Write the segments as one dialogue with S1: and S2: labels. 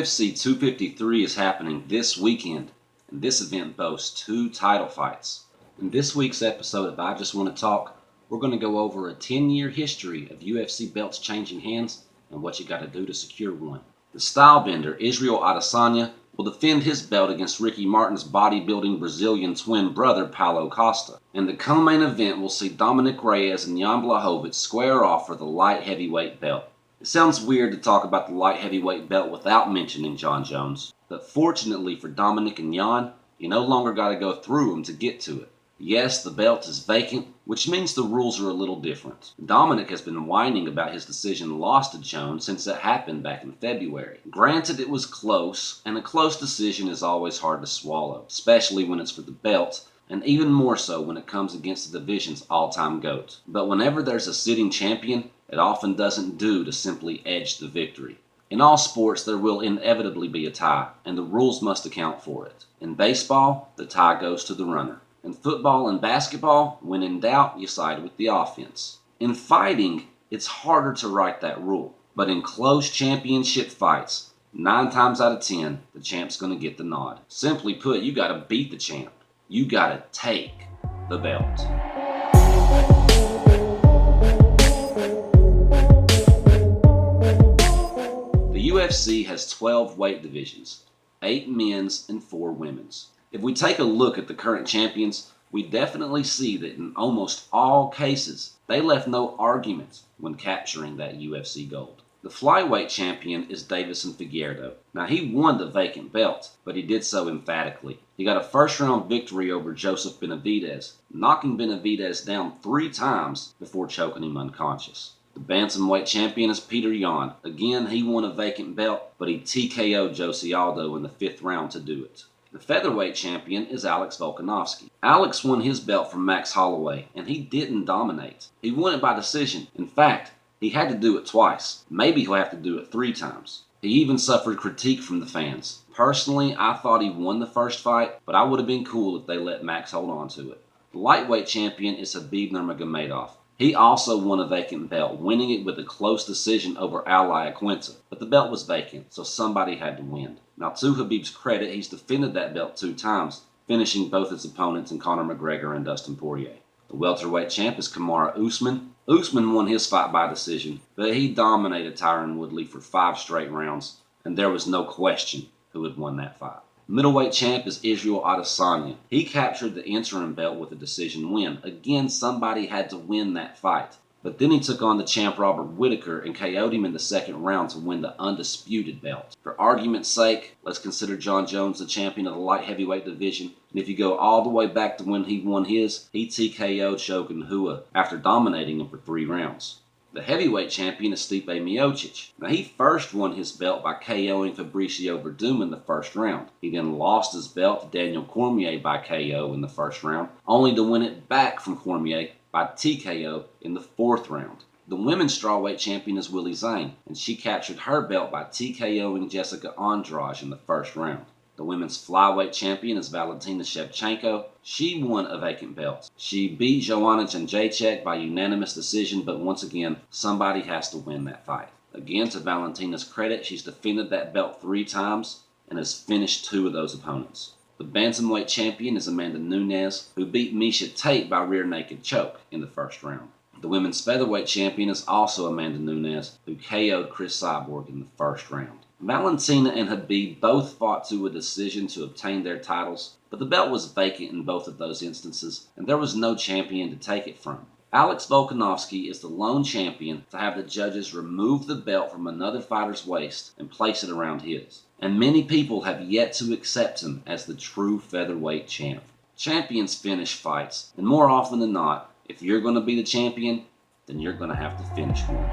S1: UFC 253 is happening this weekend, and this event boasts 2 title fights. In this week's episode of I Just Want to Talk, we're going to go over a 10-year history of UFC belts changing hands and what you got to do to secure one. The stylebender Israel Adesanya will defend his belt against Ricky Martin's bodybuilding Brazilian twin brother Paulo Costa. And the co-main event will see Dominick Reyes and Jan Blachowicz square off for the light heavyweight belt. It sounds weird to talk about the light heavyweight belt without mentioning Jon Jones, but fortunately for Dominick and Jan, you no longer got to go through them to get to it. Yes, the belt is vacant, which means the rules are a little different. Dominick has been whining about his decision lost to Jones since it happened back in February. Granted, it was close, and a close decision is always hard to swallow, especially when it's for the belt, and even more so when it comes against the division's all-time GOAT. But whenever there's a sitting champion, it often doesn't do to simply edge the victory. In all sports, there will inevitably be a tie, and the rules must account for it. In baseball, the tie goes to the runner. In football and basketball, when in doubt, you side with the offense. In fighting, it's harder to write that rule. But in close championship fights, 9 times out of 10, the champ's going to get the nod. Simply put, you got to beat the champ. You got to take the belt. The UFC has 12 weight divisions, 8 men's and 4 women's. If we take a look at the current champions, we definitely see that in almost all cases, they left no arguments when capturing that UFC gold. The flyweight champion is Deiveson Figueiredo. Now, he won the vacant belt, but he did so emphatically. He got a first-round victory over Joseph Benavidez, knocking Benavidez down 3 times before choking him unconscious. The bantamweight champion is Petr Yan. Again, he won a vacant belt, but he TKO'd Jose Aldo in the 5th round to do it. The featherweight champion is Alex Volkanovski. Alex won his belt from Max Holloway, and he didn't dominate. He won it by decision. In fact, he had to do it twice. Maybe he'll have to do it 3 times. He even suffered critique from the fans. Personally, I thought he won the first fight, but I would have been cool if they let Max hold on to it. The lightweight champion is Khabib Nurmagomedov. He also won a vacant belt, winning it with a close decision over Al Iaquinta. But the belt was vacant, so somebody had to win. Now, to Khabib's credit, he's defended that belt 2 times, finishing both his opponents in Conor McGregor and Dustin Poirier. The welterweight champ is Kamaru Usman. Usman won his fight by decision, but he dominated Tyron Woodley for 5 straight rounds, and there was no question who had won that fight. Middleweight champ is Israel Adesanya. He captured the interim belt with a decision win. Again, somebody had to win that fight. But then he took on the champ Robert Whittaker and KO'd him in the 2nd round to win the undisputed belt. For argument's sake, let's consider Jon Jones the champion of the light heavyweight division. And if you go all the way back to when he won his, he TKO'd Shogun Rua after dominating him for 3 rounds. The heavyweight champion is Stipe Miocic. Now, he first won his belt by KOing Fabricio Verdum in the 1st round. He then lost his belt to Daniel Cormier by KO in the 1st round, only to win it back from Cormier by TKO in the 4th round. The women's strawweight champion is Willie Zane, and she captured her belt by TKOing Jessica Andrade in the 1st round. The women's flyweight champion is Valentina Shevchenko. She won a vacant belt. She beat Joanna Jędrzejczyk by unanimous decision, but once again, somebody has to win that fight. Again, to Valentina's credit, she's defended that belt 3 times and has finished 2 of those opponents. The bantamweight champion is Amanda Nunes, who beat Miesha Tate by rear naked choke in the 1st round. The women's featherweight champion is also Amanda Nunes, who KO'd Chris Cyborg in the 1st round. Valentina and Khabib both fought to a decision to obtain their titles, but the belt was vacant in both of those instances, and there was no champion to take it from. Alex Volkanovski is the lone champion to have the judges remove the belt from another fighter's waist and place it around his. And many people have yet to accept him as the true featherweight champ. Champions finish fights, and more often than not, if you're going to be the champion, then you're going to have to finish one.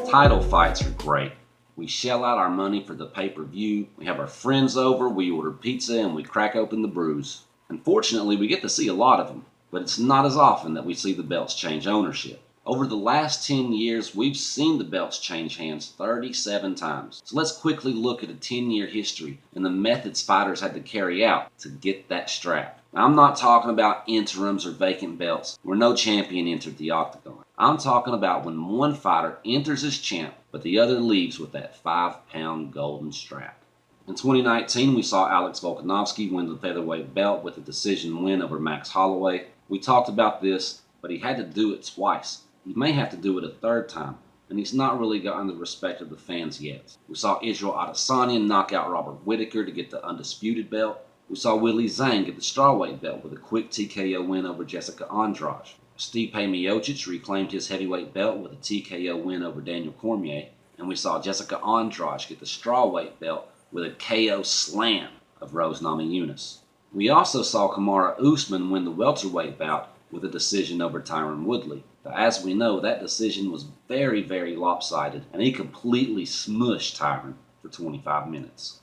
S1: Title fights are great. We shell out our money for the pay-per-view, we have our friends over, we order pizza, and we crack open the brews. Unfortunately, we get to see a lot of them, but it's not as often that we see the belts change ownership. Over the last 10 years, we've seen the belts change hands 37 times. So let's quickly look at a 10-year history and the methods fighters had to carry out to get that strap. Now, I'm not talking about interims or vacant belts where no champion entered the octagon. I'm talking about when one fighter enters as champ, but the other leaves with that 5-pound golden strap. In 2019, we saw Alex Volkanovski win the featherweight belt with a decision win over Max Holloway. We talked about this, but he had to do it twice. He may have to do it a third time, and he's not really gotten the respect of the fans yet. We saw Israel Adesanya knock out Robert Whittaker to get the undisputed belt. We saw Willie Zhang get the strawweight belt with a quick TKO win over Jessica Andrade. Stipe Miocic reclaimed his heavyweight belt with a TKO win over Daniel Cormier. And we saw Jessica Andrade get the strawweight belt with a KO slam of Rose Namajunas. We also saw Kamaru Usman win the welterweight bout with a decision over Tyron Woodley. But as we know, that decision was very, very lopsided, and he completely smushed Tyron for 25 minutes.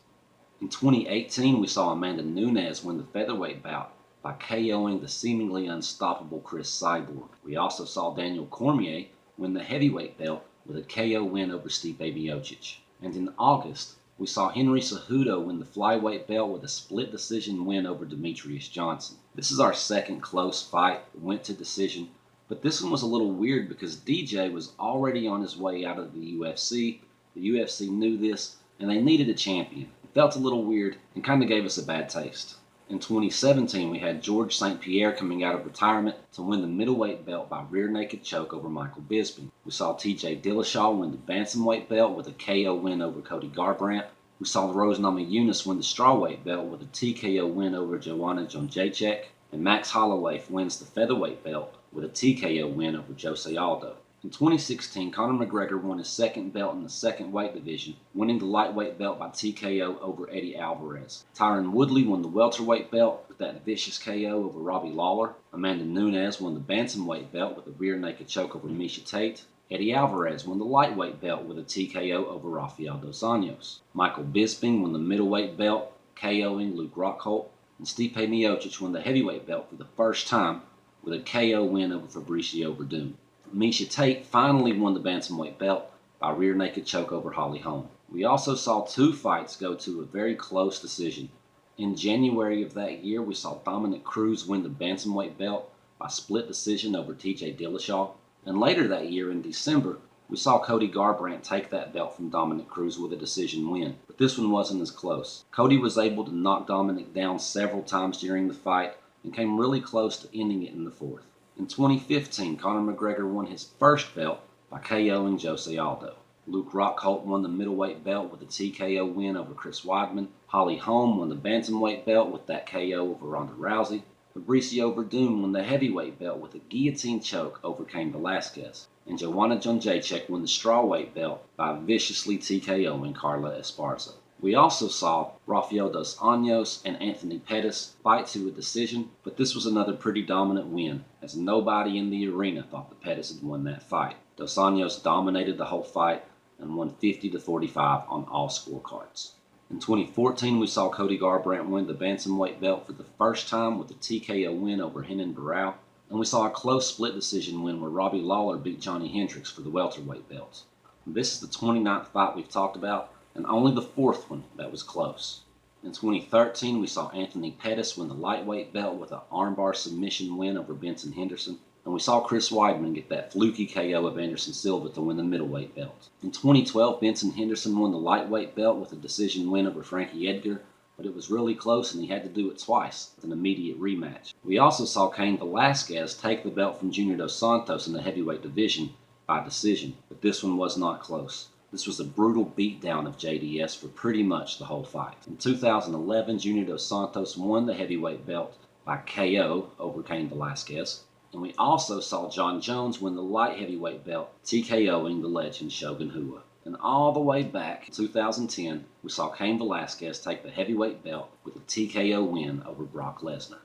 S1: In 2018, we saw Amanda Nunes win the featherweight bout by KOing the seemingly unstoppable Chris Cyborg. We also saw Daniel Cormier win the heavyweight belt with a KO win over Stipe Miocic. And in August, we saw Henry Cejudo win the flyweight belt with a split decision win over Demetrius Johnson. This is our second close fight that went to decision, but this one was a little weird because DJ was already on his way out of the UFC. The UFC knew this, and they needed a champion. It felt a little weird and kind of gave us a bad taste. In 2017, we had George St. Pierre coming out of retirement to win the middleweight belt by rear naked choke over Michael Bisping. We saw TJ Dillashaw win the bantamweight belt with a KO win over Cody Garbrandt. We saw Rose Namajunas win the strawweight belt with a TKO win over Joanna Jędrzejczyk. And Max Holloway wins the featherweight belt with a TKO win over Jose Aldo. In 2016, Conor McGregor won his second belt in the second weight division, winning the lightweight belt by TKO over Eddie Alvarez. Tyron Woodley won the welterweight belt with that vicious KO over Robbie Lawler. Amanda Nunes won the bantamweight belt with a rear naked choke over Miesha Tate. Eddie Alvarez won the lightweight belt with a TKO over Rafael dos Anjos. Michael Bisping won the middleweight belt, KOing Luke Rockhold. And Stipe Miocic won the heavyweight belt for the first time with a KO win over Fabricio Werdum. Miesha Tate finally won the bantamweight belt by rear naked choke over Holly Holm. We also saw two fights go to a very close decision. In January of that year, we saw Dominick Cruz win the bantamweight belt by split decision over TJ Dillashaw. And later that year, in December, we saw Cody Garbrandt take that belt from Dominick Cruz with a decision win. But this one wasn't as close. Cody was able to knock Dominick down several times during the fight and came really close to ending it in the fourth. In 2015, Conor McGregor won his first belt by KOing Jose Aldo. Luke Rockhold won the middleweight belt with a TKO win over Chris Weidman. Holly Holm won the bantamweight belt with that KO over Ronda Rousey. Fabricio Werdum won the heavyweight belt with a guillotine choke over Cain Velasquez. And Joanna Jędrzejczyk won the strawweight belt by viciously TKOing Carla Esparza. We also saw Rafael dos Anjos and Anthony Pettis fight to a decision, but this was another pretty dominant win, as nobody in the arena thought that Pettis had won that fight. Dos Anjos dominated the whole fight and won 50-45 on all scorecards. In 2014, we saw Cody Garbrandt win the bantamweight belt for the first time with a TKO win over Renan Barão, and we saw a close split decision win where Robbie Lawler beat Johnny Hendricks for the welterweight belt. This is the 29th fight we've talked about, and only the fourth one that was close. In 2013, we saw Anthony Pettis win the lightweight belt with an armbar submission win over Benson Henderson, and we saw Chris Weidman get that fluky KO of Anderson Silva to win the middleweight belt. In 2012, Benson Henderson won the lightweight belt with a decision win over Frankie Edgar, but it was really close and he had to do it twice with an immediate rematch. We also saw Cain Velasquez take the belt from Junior Dos Santos in the heavyweight division by decision, but this one was not close. This was a brutal beatdown of JDS for pretty much the whole fight. In 2011, Junior Dos Santos won the heavyweight belt by KO over Cain Velasquez. And we also saw John Jones win the light heavyweight belt, TKOing the legend Shogun Rua. And all the way back in 2010, we saw Cain Velasquez take the heavyweight belt with a TKO win over Brock Lesnar.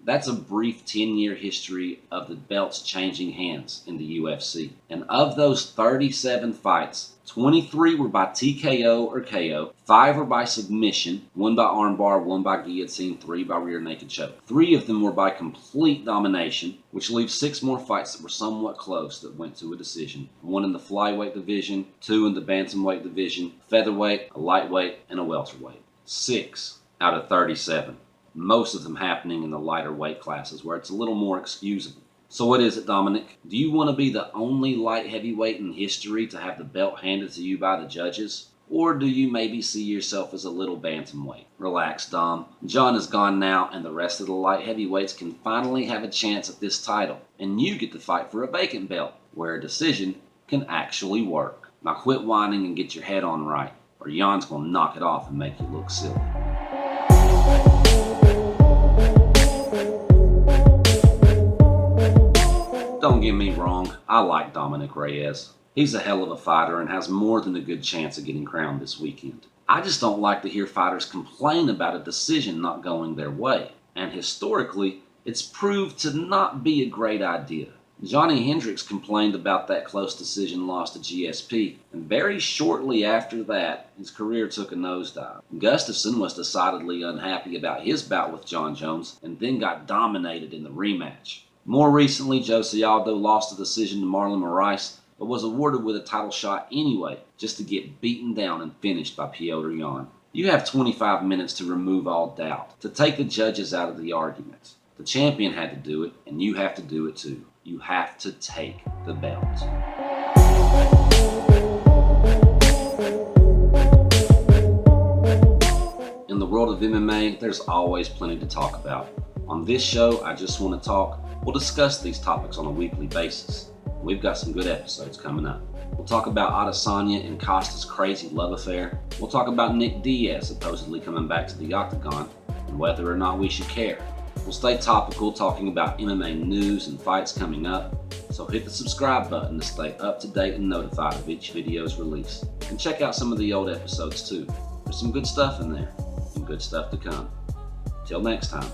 S1: That's a brief 10-year history of the belts changing hands in the UFC. And of those 37 fights, 23 were by TKO or KO, 5 were by submission, 1 by armbar, 1 by guillotine, 3 by rear naked choke. 3 of them were by complete domination, which leaves 6 more fights that were somewhat close that went to a decision. 1 in the flyweight division, 2 in the bantamweight division, featherweight, a lightweight, and a welterweight. 6 out of 37. Most of them happening in the lighter weight classes where it's a little more excusable. So what is it, Dominick? Do you want to be the only light heavyweight in history to have the belt handed to you by the judges? Or do you maybe see yourself as a little bantamweight? Relax, Dom. John is gone now, and the rest of the light heavyweights can finally have a chance at this title. And you get to fight for a vacant belt, where a decision can actually work. Now quit whining and get your head on right, or Jan's gonna knock it off and make you look silly. Don't get me wrong, I like Dominick Reyes. He's a hell of a fighter and has more than a good chance of getting crowned this weekend. I just don't like to hear fighters complain about a decision not going their way, and historically, it's proved to not be a great idea. Johnny Hendricks complained about that close decision loss to GSP, and very shortly after that, his career took a nosedive. Gustafsson was decidedly unhappy about his bout with Jon Jones, and then got dominated in the rematch. More recently, Jose Aldo lost a decision to Marlon Moraes, but was awarded with a title shot anyway, just to get beaten down and finished by Petr Yan. You have 25 minutes to remove all doubt, to take the judges out of the argument. The champion had to do it, and you have to do it too. You have to take the belt. In the world of MMA, there's always plenty to talk about. On this show, I Just Want to Talk, we'll discuss these topics on a weekly basis. We've got some good episodes coming up. We'll talk about Adesanya and Costa's crazy love affair. We'll talk about Nick Diaz supposedly coming back to the octagon and whether or not we should care. We'll stay topical, talking about MMA news and fights coming up. So hit the subscribe button to stay up to date and notified of each video's release. And check out some of the old episodes too. There's some good stuff in there and good stuff to come. Till next time.